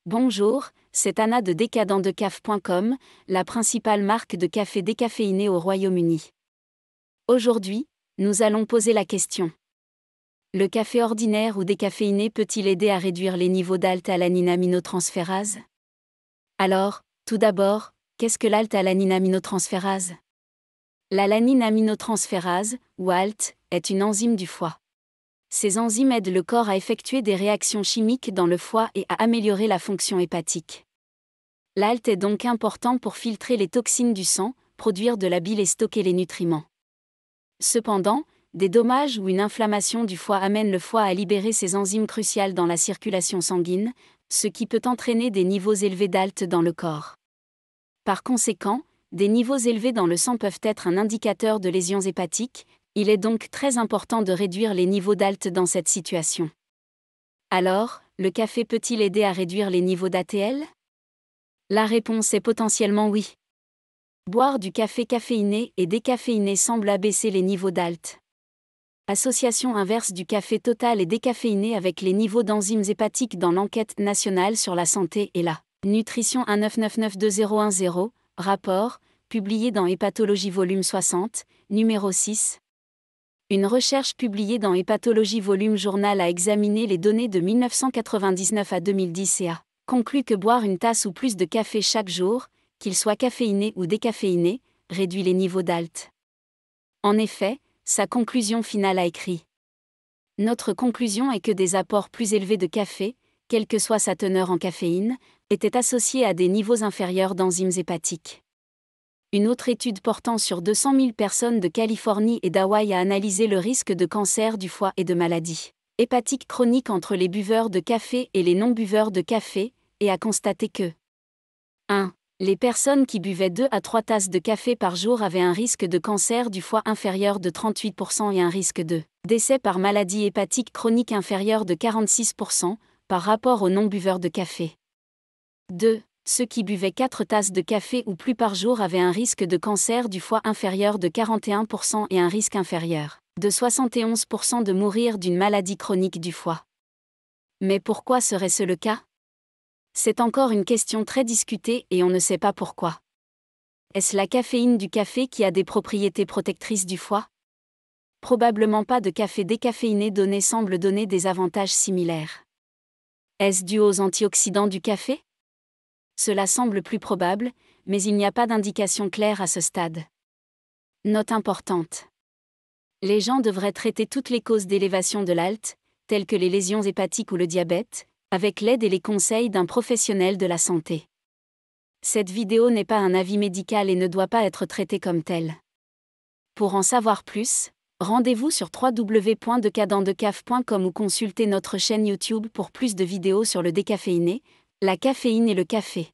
Bonjour, c'est Anna de decadentdecaf.com, la principale marque de café décaféiné au Royaume-Uni. Aujourd'hui, nous allons poser la question. Le café ordinaire ou décaféiné peut-il aider à réduire les niveaux d'althe-alanine aminotransférase? Alors, tout d'abord, qu'est-ce que l'althe-alanine aminotransférase? L'alanine aminotransférase, ou ALT, est une enzyme du foie. Ces enzymes aident le corps à effectuer des réactions chimiques dans le foie et à améliorer la fonction hépatique. L'ALT est donc important pour filtrer les toxines du sang, produire de la bile et stocker les nutriments. Cependant, des dommages ou une inflammation du foie amènent le foie à libérer ces enzymes cruciales dans la circulation sanguine, ce qui peut entraîner des niveaux élevés d'ALT dans le corps. Par conséquent, des niveaux élevés dans le sang peuvent être un indicateur de lésions hépatiques. Il est donc très important de réduire les niveaux d'ALT dans cette situation. Alors, le café peut-il aider à réduire les niveaux d'ATL? La réponse est potentiellement oui. Boire du café caféiné et décaféiné semble abaisser les niveaux d'ALT. Association inverse du café total et décaféiné avec les niveaux d'enzymes hépatiques dans l'enquête nationale sur la santé et la nutrition 199921010, rapport, publié dans Hépatologie volume 60, numéro 6. Une recherche publiée dans Hépatologie Volume Journal a examiné les données de 1999 à 2010 et a conclu que boire une tasse ou plus de café chaque jour, qu'il soit caféiné ou décaféiné, réduit les niveaux d'ALT. En effet, sa conclusion finale a écrit: Notre conclusion est que des apports plus élevés de café, quelle que soit sa teneur en caféine, étaient associés à des niveaux inférieurs d'enzymes hépatiques. Une autre étude portant sur 200 000 personnes de Californie et d'Hawaï a analysé le risque de cancer du foie et de maladies hépatiques chroniques entre les buveurs de café et les non-buveurs de café, et a constaté que 1. Les personnes qui buvaient 2 à 3 tasses de café par jour avaient un risque de cancer du foie inférieur de 38% et un risque de décès par maladie hépatique chronique inférieur de 46%, par rapport aux non-buveurs de café. 2. Ceux qui buvaient 4 tasses de café ou plus par jour avaient un risque de cancer du foie inférieur de 41% et un risque inférieur de 71% de mourir d'une maladie chronique du foie. Mais pourquoi serait-ce le cas? C'est encore une question très discutée et on ne sait pas pourquoi. Est-ce la caféine du café qui a des propriétés protectrices du foie? Probablement pas. De café décaféiné semble donner des avantages similaires. Est-ce dû aux antioxydants du café? Cela semble plus probable, mais il n'y a pas d'indication claire à ce stade. Note importante. Les gens devraient traiter toutes les causes d'élévation de l'ALT, telles que les lésions hépatiques ou le diabète, avec l'aide et les conseils d'un professionnel de la santé. Cette vidéo n'est pas un avis médical et ne doit pas être traitée comme telle. Pour en savoir plus, rendez-vous sur www.decadentdecaf.com ou consultez notre chaîne YouTube pour plus de vidéos sur le décaféiné, la caféine et le café.